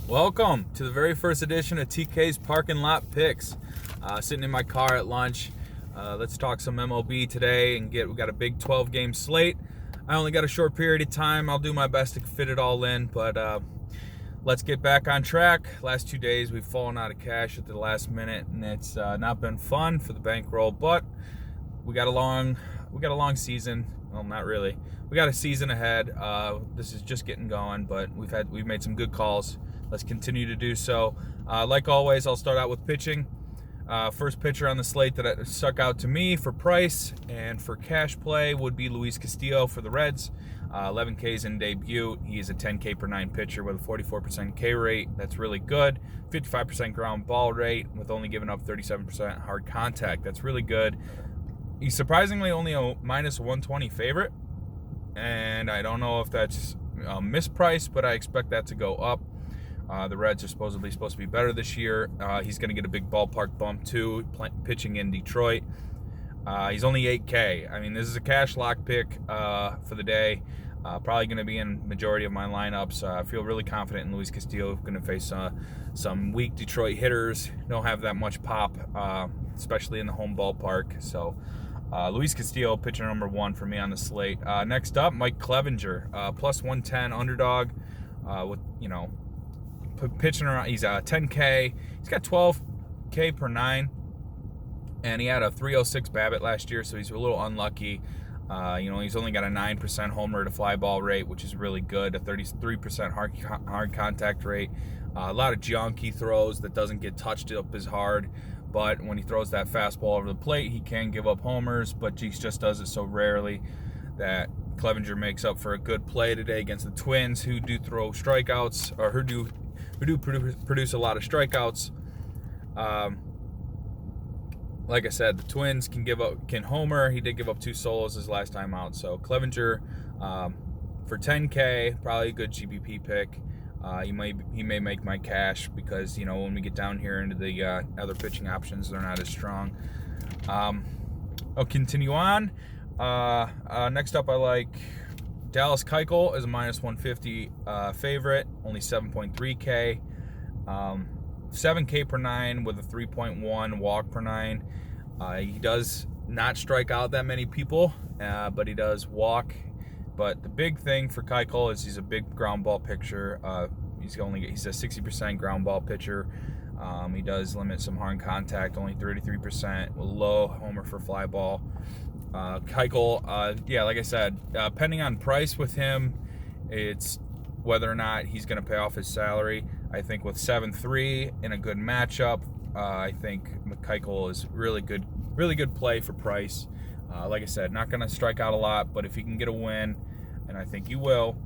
Welcome to the very first edition of TK's Parking Lot Picks. Sitting in my car at lunch. Let's talk some MLB today and we got a big 12-game slate. I only got a short period of time. I'll do my best to fit it all in, but let's get back on track. Last 2 days we've fallen out of cash at the last minute, and it's not been fun for the bankroll. But we got a long season. Well, not really. We got a season ahead. This is just getting going, but we've made some good calls. Let's continue to do so. Like always, I'll start out with pitching. First pitcher on the slate that stuck out to me for price and for cash play would be Luis Castillo for the Reds. 11 Ks in debut. He is a 10 K per 9 pitcher with a 44% K rate. That's really good. 55% ground ball rate with only giving up 37% hard contact. That's really good. He's surprisingly only a minus 120 favorite, and I don't know if that's mispriced, but I expect that to go up. The Reds are supposed to be better this year. He's going to get a big ballpark bump too, pitching in Detroit. He's only 8K. I mean, this is a cash lock pick for the day. Probably going to be in majority of my lineups. I feel really confident in Luis Castillo. Going to face some weak Detroit hitters. Don't have that much pop, especially in the home ballpark. So Luis Castillo, pitcher number 1 for me on the slate. Next up, Mike Clevinger, plus 110 underdog. With pitching around, he's 10K. He's got 12K per 9, and he had a 306 BABIP last year, so he's a little unlucky. He's only got a 9% homer to fly ball rate, which is really good. A 33% hard contact rate. A lot of junk he throws that doesn't get touched up as hard, but when he throws that fastball over the plate, he can give up homers, but he just does it so rarely that Clevinger makes up for a good play today against the Twins, who do throw strikeouts, or who do produce a lot of strikeouts. Like I said, the Twins can homer. He did give up 2 solos his last time out. So Clevinger for 10K, probably a good GPP pick. He may make my cash because when we get down here into the other pitching options, they're not as strong. I'll continue on. Next up, I like Dallas Keuchel as a minus 150 favorite, only 7.3K. 7K per 9 with a 3.1 walk per 9. He does not strike out that many people, but he does walk. But the big thing for Keuchel is he's a big ground ball pitcher. He's a 60% ground ball pitcher. He does limit some hard contact, only 33%, with low homer for fly ball. Keuchel, like I said, depending on price with him, it's whether or not he's going to pay off his salary. I think with 7-3 in a good matchup, I think Keuchel is really good play for price. Like I said, not going to strike out a lot, but if he can get a win, and I think he will,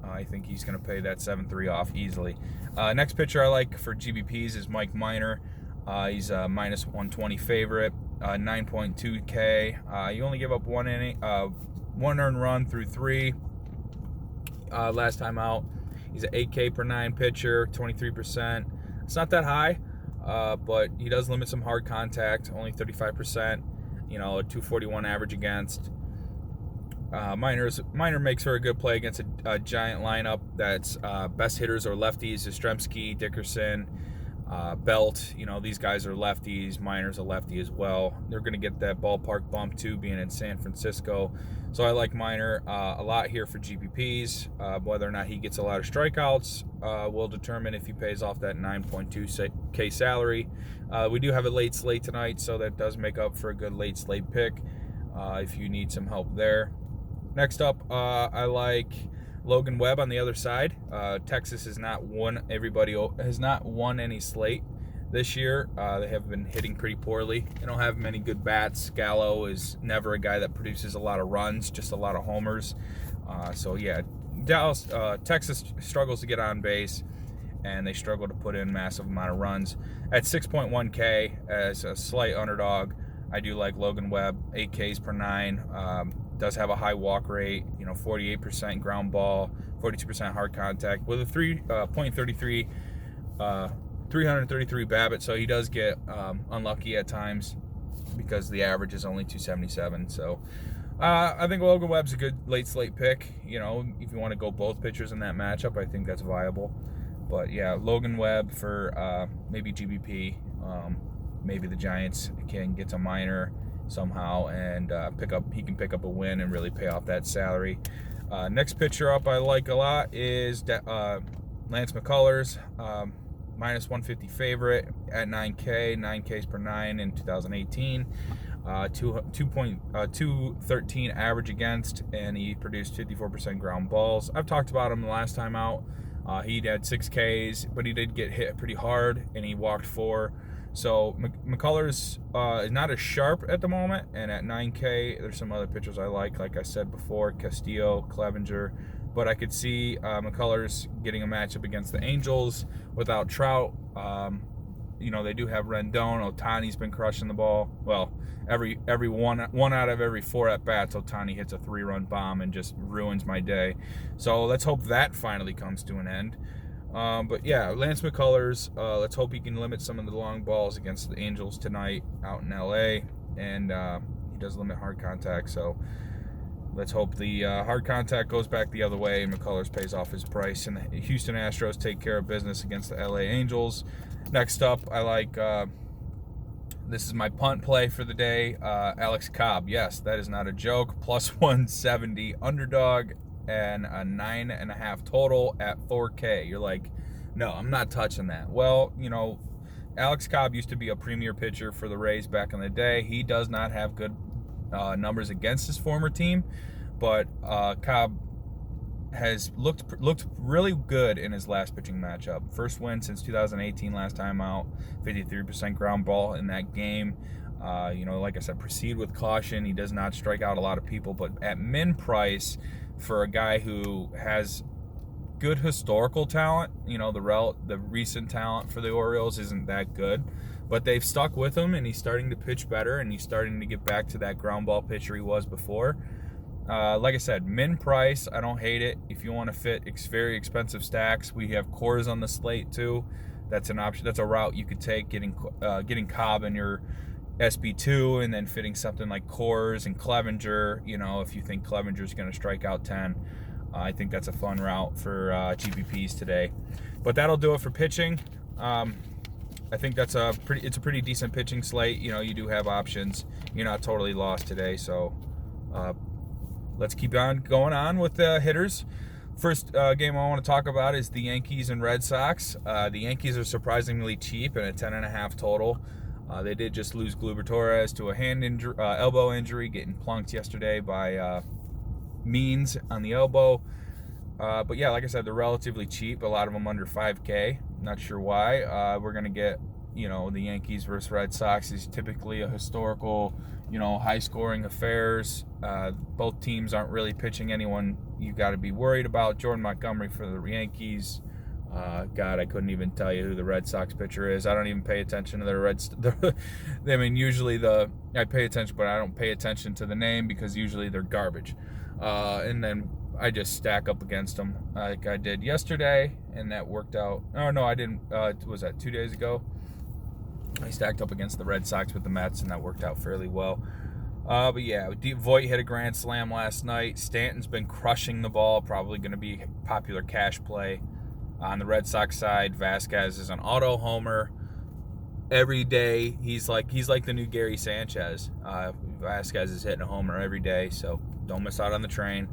I think he's going to pay that 7-3 off easily. Next pitcher I like for GBPs is Mike Minor. He's a minus 120 favorite, 9.2K. He only gave up one earned run through 3 last time out. He's an 8K per 9 pitcher, 23%. It's not that high, but he does limit some hard contact, only 35%. A 241 average against. Minor makes for a good play against a giant lineup that's best hitters are lefties: Yastrzemski, Dickerson, Belt. These guys are lefties. Minor's a lefty as well. They're going to get that ballpark bump too, being in San Francisco. So I like Minor a lot here for GPPs. Whether or not he gets a lot of strikeouts will determine if he pays off that 9.2K salary. We do have a late slate tonight, so that does make up for a good late slate pick if you need some help there. Next up, I like Logan Webb on the other side. Texas has not won any slate this year. They have been hitting pretty poorly. They don't have many good bats. Gallo is never a guy that produces a lot of runs, just a lot of homers. Texas struggles to get on base, and they struggle to put in massive amount of runs. At 6.1K as a slight underdog, I do like Logan Webb, 8Ks per 9. Does have a high walk rate, 48% ground ball, 42% hard contact with a 3.33 BABIP, so he does get unlucky at times because the average is only 277. So I think Logan Webb's a good late slate pick. If you want to go both pitchers in that matchup, I think that's viable. But yeah, Logan Webb for maybe GBP. Maybe the Giants can get to minor somehow and he can pick up a win and really pay off that salary. Next pitcher up I like a lot is Lance McCullers, minus 150 favorite at 9K. 9Ks per 9 in 2018. 213 average against, and he produced 54% ground balls. I've talked about him the last time out. He had 6 Ks, but he did get hit pretty hard, and he walked 4. So McCullers is not as sharp at the moment, and at 9K, there's some other pitchers I like I said before, Castillo, Clevenger, but I could see McCullers getting a matchup against the Angels without Trout. They do have Rendon. Ohtani's been crushing the ball. Well, every one out of every 4 at-bats, Ohtani hits a 3-run bomb and just ruins my day. So let's hope that finally comes to an end. But yeah, Lance McCullers, let's hope he can limit some of the long balls against the Angels tonight out in LA. And he does limit hard contact, so let's hope the hard contact goes back the other way and McCullers pays off his price. And the Houston Astros take care of business against the LA Angels. Next up, I like, this is my punt play for the day, Alex Cobb. Yes, that is not a joke. Plus 170 underdog and a 9.5 total at 4K. You're like, no, I'm not touching that. Well, Alex Cobb used to be a premier pitcher for the Rays back in the day. He does not have good numbers against his former team, but Cobb has looked really good in his last pitching matchup. First win since 2018, last time out, 53% ground ball in that game. Like I said, proceed with caution. He does not strike out a lot of people, but at min price for a guy who has good historical talent, the recent talent for the Orioles isn't that good, but they've stuck with him, and he's starting to pitch better, and he's starting to get back to that ground ball pitcher he was before. Like I said, min price, I don't hate it. If you want to fit very expensive stacks, we have Coors on the slate too. That's an option. That's a route you could take, getting Cobb in your SB2 and then fitting something like Coors and Clevenger. If you think Clevenger's going to strike out 10, I think that's a fun route for GPPs today. But that'll do it for pitching. I think it's a pretty decent pitching slate. You do have options. You're not totally lost today, so let's keep on going on with the hitters. First game I want to talk about is the Yankees and Red Sox. The Yankees are surprisingly cheap at a 10.5 total. They did just lose Gleyber Torres to a elbow injury, getting plunked yesterday by Means on the elbow. But yeah, like I said, they're relatively cheap. A lot of them under 5K. Not sure why. We're going to get, the Yankees versus Red Sox is typically a historical, high-scoring affairs. Both teams aren't really pitching anyone you got to be worried about. Jordan Montgomery for the Yankees. God, I couldn't even tell you who the Red Sox pitcher is. I don't even pay attention to their usually I pay attention, but I don't pay attention to the name because usually they're garbage. And then I just stack up against them like I did yesterday, and that worked out. Oh, no, I didn't. Was that 2 days ago? I stacked up against the Red Sox with the Mets, and that worked out fairly well. But yeah, Voit hit a grand slam last night. Stanton's been crushing the ball, probably going to be a popular cash play. On the Red Sox side, Vasquez is an auto homer every day. He's like the new Gary Sanchez. Vasquez is hitting a homer every day, so don't miss out on the train.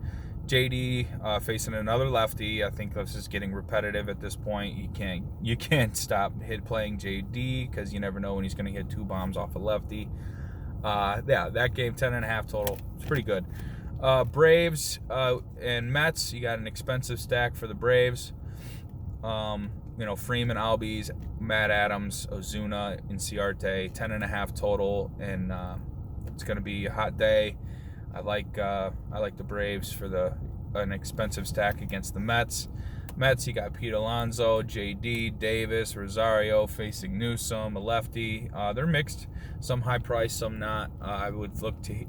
JD facing another lefty. I think this is getting repetitive at this point. You can't stop playing JD because you never know when he's going to hit 2 bombs off a lefty. Yeah, that game 10.5 total. It's pretty good. Braves and Mets. You got an expensive stack for the Braves. Freeman, Albies, Matt Adams, Ozuna, Inciarte, 10.5 total, and it's going to be a hot day. I like the Braves for an expensive stack against the Mets. You got Pete Alonso, JD, Davis, Rosario facing Newsom, a lefty. They're mixed, some high price, some not. I would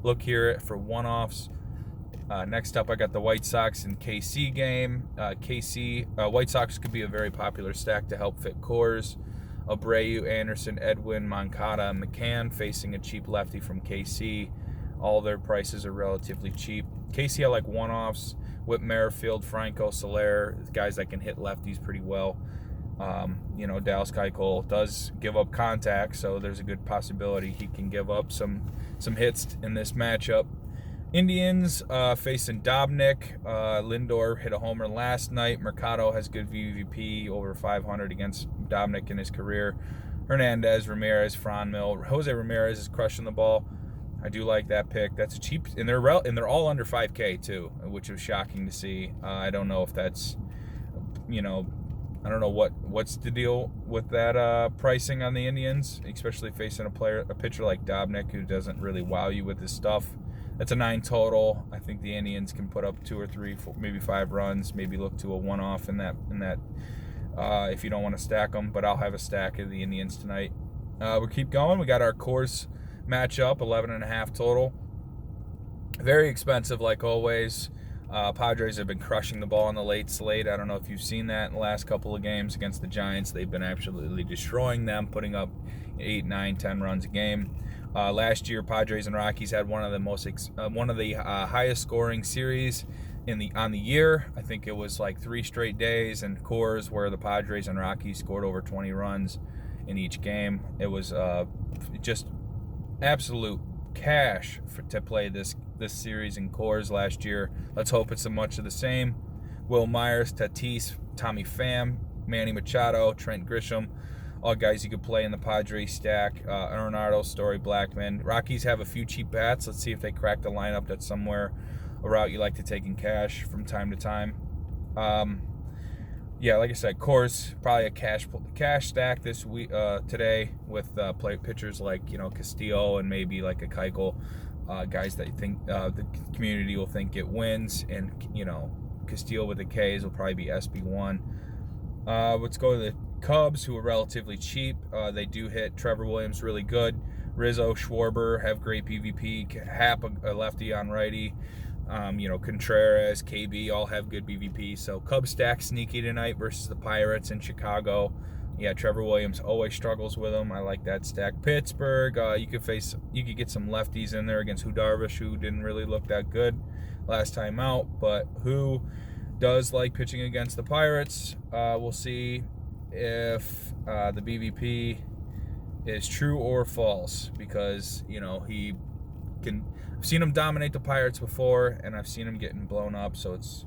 look here for one-offs. Next up, I got the White Sox and KC game. White Sox could be a very popular stack to help fit Coors. Abreu, Anderson, Edwin, Moncada, and McCann facing a cheap lefty from KC. All their prices are relatively cheap. KC, I like one-offs. Whit Merrifield, Franco, Soler, guys that can hit lefties pretty well. Dallas Keuchel does give up contact, so there's a good possibility he can give up some hits in this matchup. Indians facing Dobnik. Lindor hit a homer last night. Mercado has good VVP, over 500 against Dobnik in his career. Hernandez, Ramirez, Franmil. Jose Ramirez is crushing the ball. I do like that pick. That's a cheap, and they're all under 5K too, which is shocking to see. I don't know if that's, I don't know what's the deal with that pricing on the Indians, especially facing a pitcher like Dobnik who doesn't really wow you with his stuff. That's a 9 total. I think the Indians can put up 2 or 3, 4, maybe 5 runs. Maybe look to a one-off in that. If you don't want to stack them, but I'll have a stack of the Indians tonight. We'll keep going. We got our Coors matchup, 11.5 total. Very expensive, like always. Padres have been crushing the ball on the late slate. I don't know if you've seen that in the last couple of games against the Giants. They've been absolutely destroying them, putting up 8, 9, 10 runs a game. Last year, Padres and Rockies had one of the highest scoring series on the year. I think it was like 3 straight days in Coors where the Padres and Rockies scored over 20 runs in each game. It was just absolute cash to play this series in Coors last year. Let's hope it's much of the same. Will Myers, Tatis, Tommy Pham, Manny Machado, Trent Grisham, all guys you could play in the Padres stack. Arenado, Story, Blackman. Rockies have a few cheap bats. Let's see if they crack the lineup. That's somewhere a route you like to take in cash from time to time. Like I said, Coors probably a cash stack this week today with pitchers like Castillo and maybe like a Keuchel, guys that you think the community will think it wins, and Castillo with the K's will probably be SB1. Let's go to the Cubs, who are relatively cheap. They do hit Trevor Williams really good. Rizzo, Schwarber have great BVP. Happ, a lefty on righty. Contreras, KB all have good BVP. So Cubs stack sneaky tonight versus the Pirates in Chicago. Yeah, Trevor Williams always struggles with them. I like that stack. Pittsburgh, you could get some lefties in there against Darvish, who didn't really look that good last time out, but who does like pitching against the Pirates. We'll see if the BVP is true or false, because he can. I've seen him dominate the Pirates before, and I've seen him getting blown up. So it's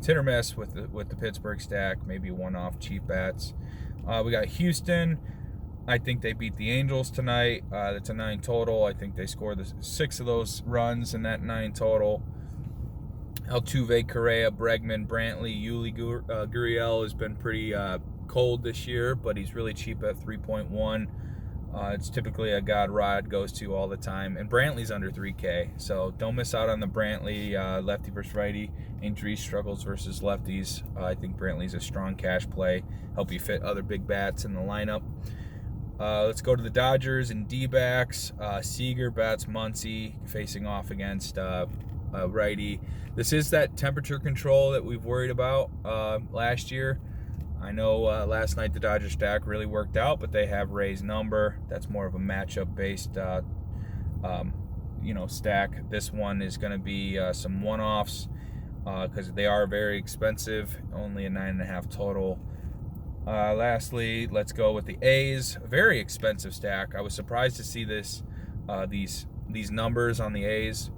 hit or miss with the Pittsburgh stack. Maybe one-off cheap bats. We got Houston. I think they beat the Angels tonight. That's a 9 total. I think they scored 6 of those runs in that 9 total. Altuve, Correa, Bregman, Brantley, Yuli Gurriel has been pretty cold this year, but he's really cheap at 3.1. It's typically a God Rod goes to all the time, and Brantley's under 3K, so don't miss out on the Brantley lefty versus righty injury struggles versus lefties. I think Brantley's a strong cash play, help you fit other big bats in the lineup. Let's go to the Dodgers and D-backs. Seager bats Muncy facing off against righty. This is that temperature control that we've worried about last year. I know last night the Dodgers stack really worked out, but they have Ray's number. That's more of a matchup-based, stack. This one is going to be some one-offs because they are very expensive. Only a 9.5 total. Lastly, let's go with the A's. Very expensive stack. I was surprised to see these numbers on the A's.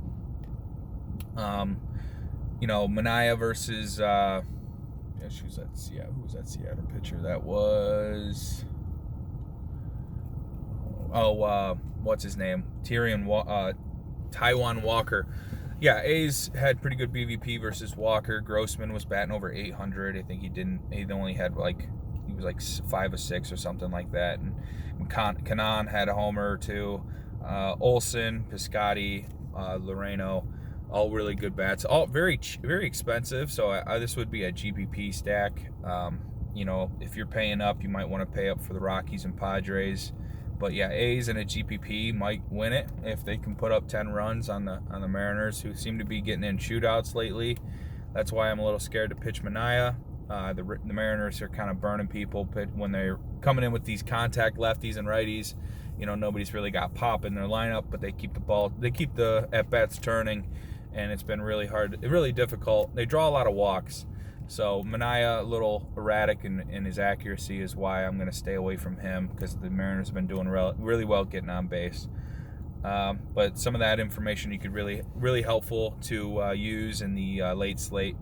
Manaea versus. Who was that Seattle pitcher? That was what's his name? Taijuan Walker. Yeah, A's had pretty good BVP versus Walker. Grossman was batting over 800. I think he only had he was like 5 of 6 or something like that. And Canaan had a homer or two. Olsen, Piscotty, Loreno. All really good bats, all very very expensive. So this would be a GPP stack. If you're paying up, you might want to pay up for the Rockies and Padres. But yeah, A's and a GPP might win it if they can put up 10 runs on the Mariners, who seem to be getting in shootouts lately. That's why I'm a little scared to pitch Manaea. The Mariners are kind of burning people when they're coming in with these contact lefties and righties. Nobody's really got pop in their lineup, but they keep the at bats turning. And it's been really hard, really difficult. They draw a lot of walks. So Manaea, a little erratic in his accuracy, is why I'm going to stay away from him, because the Mariners have been doing really well getting on base. But some of that information you could really helpful to use in the late slate.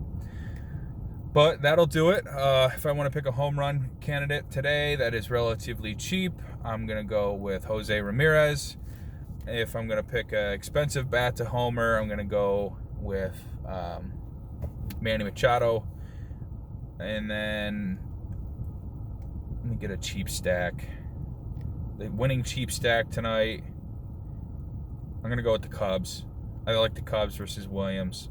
But that'll do it. If I want to pick a home run candidate today that is relatively cheap, I'm going to go with Jose Ramirez. If I'm going to pick an expensive bat to homer, I'm going to go with Manny Machado. And then let me get a cheap stack. The winning cheap stack tonight, I'm going to go with the Cubs. I like the Cubs versus Williams.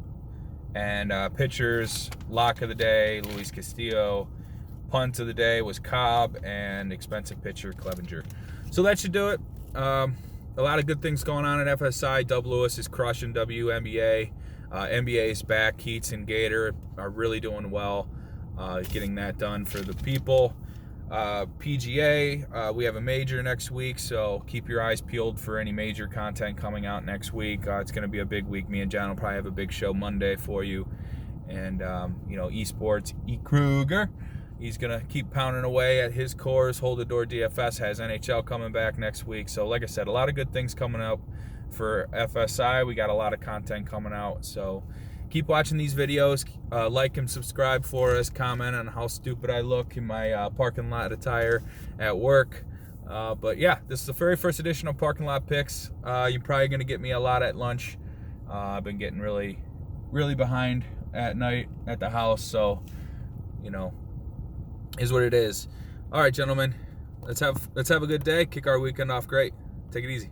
And pitchers, lock of the day, Luis Castillo. Punt of the day was Cobb, and expensive pitcher, Clevenger. So that should do it. A lot of good things going on at FSI. Dub Lewis is crushing WNBA. NBA is back. Keats and Gator are really doing well, getting that done for the people. PGA, we have a major next week, so keep your eyes peeled for any major content coming out next week. It's going to be a big week. Me and John will probably have a big show Monday for you. And, esports, E. Kruger, he's going to keep pounding away at his cores. Hold the Door DFS has NHL coming back next week. So, like I said, a lot of good things coming up for FSI. We got a lot of content coming out. So, keep watching these videos. Like and subscribe for us. Comment on how stupid I look in my parking lot attire at work. But yeah, this is the very first edition of Parking Lot Picks. You're probably going to get me a lot at lunch. I've been getting really behind at night at the house. So, is what it is. All right, gentlemen. Let's have a good day. Kick our weekend off great. Take it easy.